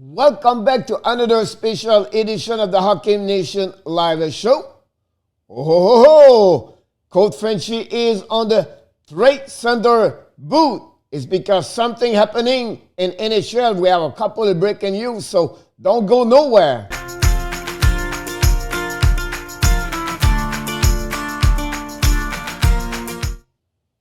Welcome back to another special edition of the Hockey Nation Live Show. Oh, ho, ho, ho. Coach Frenchy is on the trade center booth. It's because something happening in NHL. We have a couple of breaking news, so don't go nowhere.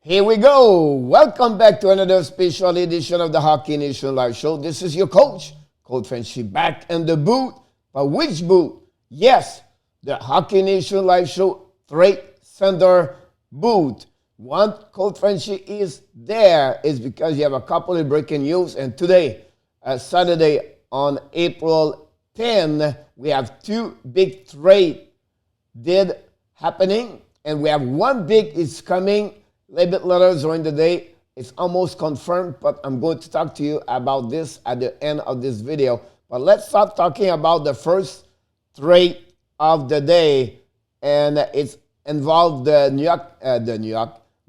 Here we go. Welcome back to another special edition of the Hockey Nation Live Show. This is your coach, Coach Frenchy, back in the booth. But which booth? Yes, the Hockey Nation Live Show trade center booth. One Coach Frenchy is there is because you have a couple of breaking news. And today, Saturday on April 10, we have two big trade did happening. And we have one big is coming a little bit later during the day. It's almost confirmed, but I'm going to talk to you about this at the end of this video. But let's start talking about the first trade of the day. And it's involved the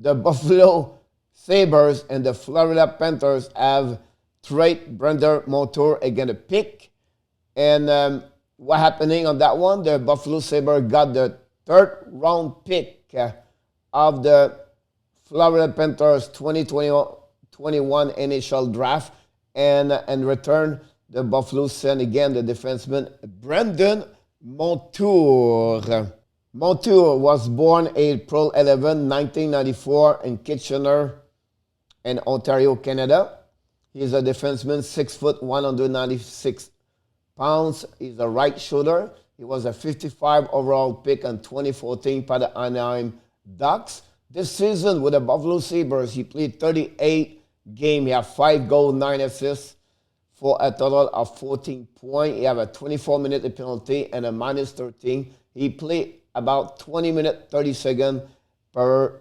Buffalo Sabres and the Florida Panthers have traded Brandon Montour against a pick. And what happening on that one? The Buffalo Sabres got the third round pick of the Florida Panthers 2021 NHL draft, and in return, the Buffalo sent again the defenseman Brandon Montour. Montour was born April 11, 1994 in Kitchener in Ontario, Canada. He's a defenseman, 6 foot, 196 pounds. He's a right shoulder. He was a 55 overall pick in 2014 by the Anaheim Ducks. This season with the Buffalo Sabres, he played 38 games. He had 5 goals, 9 assists for a total of 14 points. He had a 24-minute penalty and a minus 13. He played about 20 minutes, 30 seconds per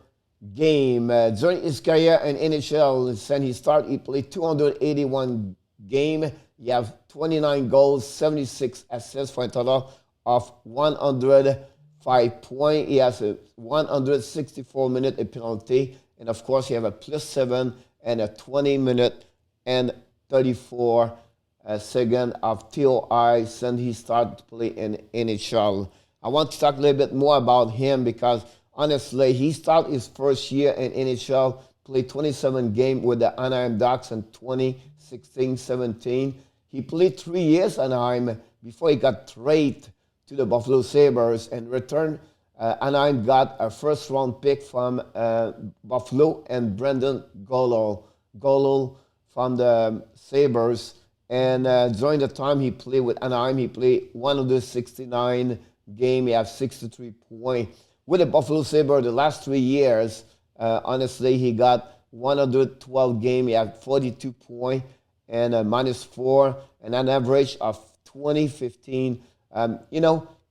game. During his career in NHL, since he started, he played 281 games. He has 29 goals, 76 assists for a total of 105 points. He has a 164-minute penalty. And, of course, he has a +7 and a 20-minute and 34 second of TOI since he started to play in NHL. I want to talk a little bit more about him because, honestly, he started his first year in NHL, played 27 games with the Anaheim Ducks in 2016-17. He played 3 years in Anaheim before he got traded to the Buffalo Sabres. And return, Anaheim got a first-round pick from Buffalo and Brendan Golol from the Sabres. And during the time he played with Anaheim, he played 169 games. He had 63 points. With the Buffalo Sabres, the last 3 years, honestly, he got 112 games. He had 42 points and a -4 and an average of 20-15.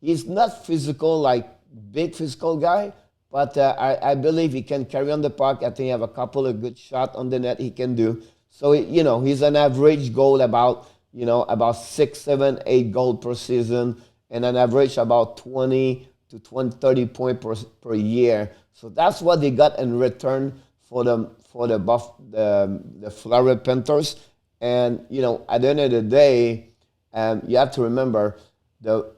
He's not physical, like big physical guy, but I believe he can carry on the puck. I think he have a couple of good shots on the net he can do. So, he's an average goal about 6, 7, 8 goals per season and an average about 20 to 30 points per year. So that's what they got in return for the Florida Panthers. And, at the end of the day, you have to remember the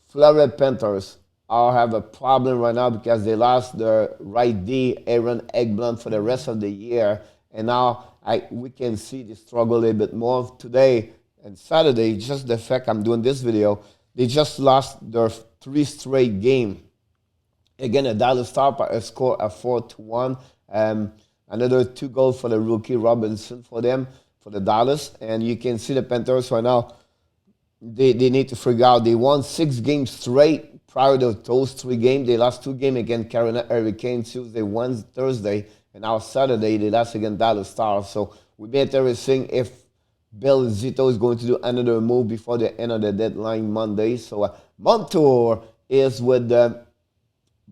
Florida Panthers have a problem right now because they lost their right D, Aaron Eggblom, for the rest of the year. And now we can see they struggle a little bit more today and Saturday. Just the fact I'm doing this video, they just lost their 3 straight games. Again, the Dallas Stars scored a 4-1. Another 2 goals for the rookie Robinson for them, for the Dallas. And you can see the Panthers right now, they need to figure out. They won 6 games straight prior to those 3 games. They lost 2 games against Carolina Hurricanes Tuesday, Wednesday, Thursday. And now Saturday, they lost against Dallas Stars. So we better see if Bill Zito is going to do another move before the end of the deadline Monday. So Montour is with the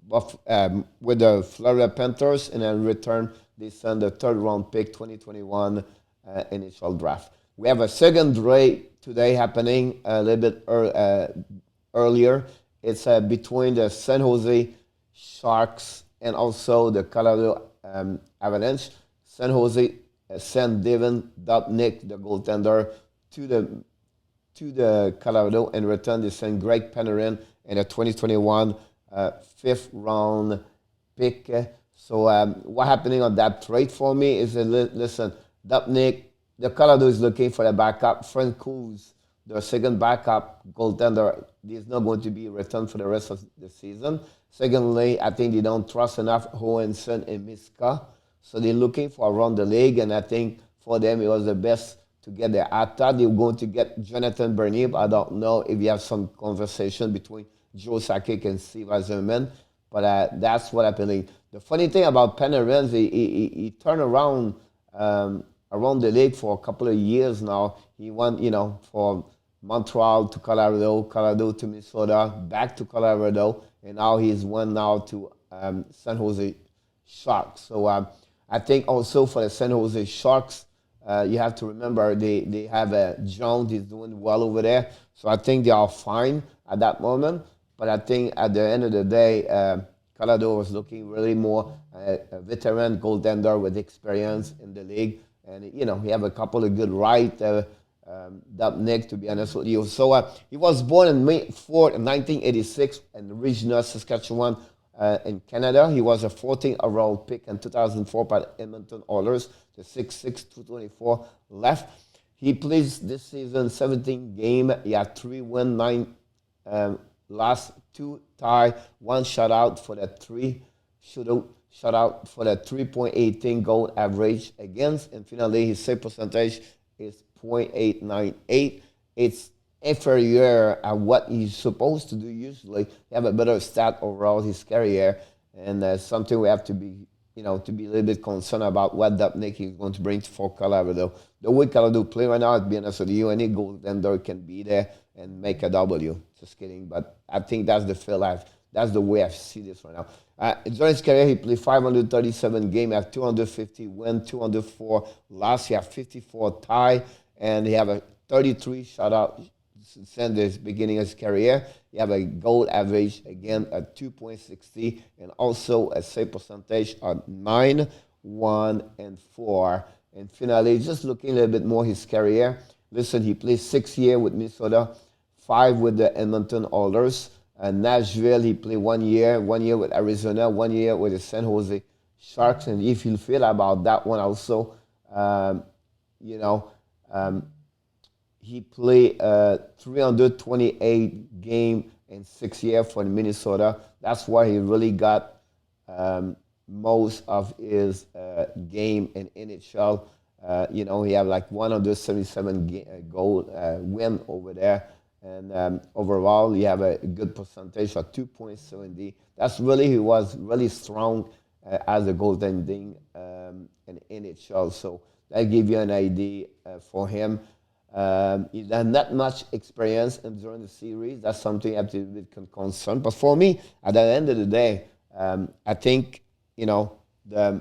Florida Panthers, and in return, they send the third-round pick 2021 initial draft. We have a second trade today happening a little bit earlier. It's between the San Jose Sharks and also the Colorado Avalanche. San Jose sent Devan Dubnyk, the goaltender, to the to the Colorado. In return, they sent Greg Panarin and a 2021 fifth round pick. So what happening on that trade for me is, listen, Dubnyk, the Colorado is looking for a backup. Frenchy, their second backup goaltender, is not going to be returned for the rest of the season. Secondly, I think they don't trust enough Johansson and Miska. So they're looking for around the league, and I think for them it was the best to get there. I thought they were going to get Jonathan Bernier, but I don't know if you have some conversation between Joe Sakic and Steve Eisenman, but that's what happened. The funny thing about Panarin, he turned around around the league for a couple of years now. He went, from Montreal to Colorado, Colorado to Minnesota, back to Colorado, and now he's went now to San Jose Sharks. So I think also for the San Jose Sharks, you have to remember they have Jones, he's doing well over there. So I think they are fine at that moment. But I think at the end of the day, Colorado was looking really more a veteran goaltender with experience in the league. And, he have a couple of good Dubnyk, to be honest with you. So he was born on May 4th, 1986 in Regina, Saskatchewan, in Canada. He was a 14th overall pick in 2004 by the Edmonton Oilers, the 6'6", 224 left. He plays this season 17 games. He had 3 wins, 9 last 2 tie, 1 shutout for the 3.18 goal average against. And finally, his save percentage is .898. It's inferior at what he's supposed to do usually. He have a better stat overall his career, and something we have to be, to be a little bit concerned about what Dubnyk is going to bring for Colorado. The way Colorado play right now, to be honest with you, any goaltender can be there and make a W. Just kidding, but I think that's the feel that's the way I see this right now. During his career, he played 537 games, have 250 wins, 204 loss. He have 54 tie, and he have a 33 shutout since the beginning of his career. He have a goal average, again, at 2.60, and also a save percentage of 9, 1, and 4. And finally, just looking a little bit more his career, listen, he played 6 years with Minnesota, 5 with the Edmonton Oilers. Nashville, he played 1 year with Arizona, 1 year with the San Jose Sharks. And if you feel about that one also, he played 328 games in 6 years for Minnesota. That's why he really got most of his game in NHL. He have like 177 goal win over there. And overall, he have a good percentage of 2.70. That's really, he was really strong as a goaltending in NHL. So that give you an idea for him. He had not much experience during the series. That's something I have to be concerned. But for me, at the end of the day, I think, the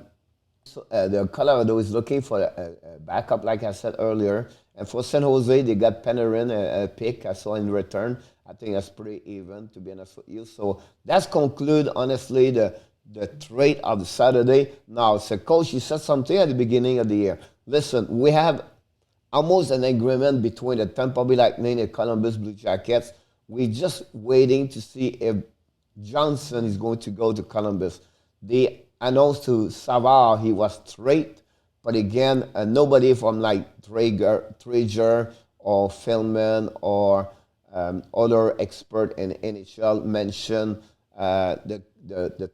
Colorado is looking for a backup, like I said earlier. And for San Jose, they got Panarin, a pick I saw in return. I think that's pretty even, to be honest with you. So that's conclude, honestly, the trade of the Saturday. Now, so Coach, you said something at the beginning of the year. Listen, we have almost an agreement between the Tampa Bay Lightning and Columbus Blue Jackets. We're just waiting to see if Johnson is going to go to Columbus. They announced to Savard he was traded. But again, nobody from like Traeger or Philman or other expert in NHL mentioned the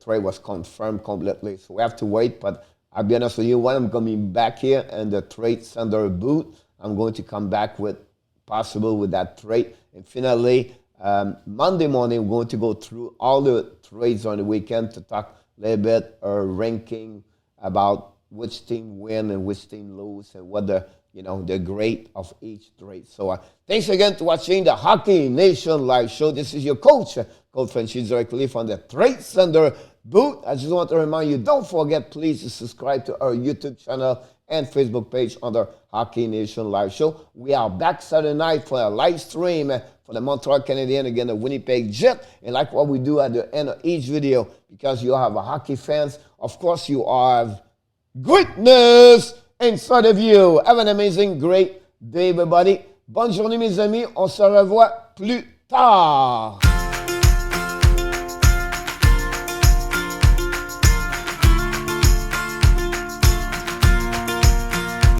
trade was confirmed completely. So we have to wait. But I'll be honest with you, when I'm coming back here and the trade center booth, I'm going to come back with that trade. And finally, Monday morning, we're going to go through all the trades on the weekend to talk a little bit ranking about which team win and which team lose and what the grade of each trade. So thanks again for watching the Hockey Nation live show. This is your coach, Coach Frenchy, directly from the Trade Center booth. I just want to remind you, don't forget, please, to subscribe to our YouTube channel and Facebook page under Hockey Nation live show. We are back Saturday night for a live stream for the Montreal Canadiens against the Winnipeg Jet. And like what we do at the end of each video, because you have a hockey fans, of course you have greatness inside of you. Have an amazing, great day, everybody. Bonne journée, mes amis. On se revoit plus tard.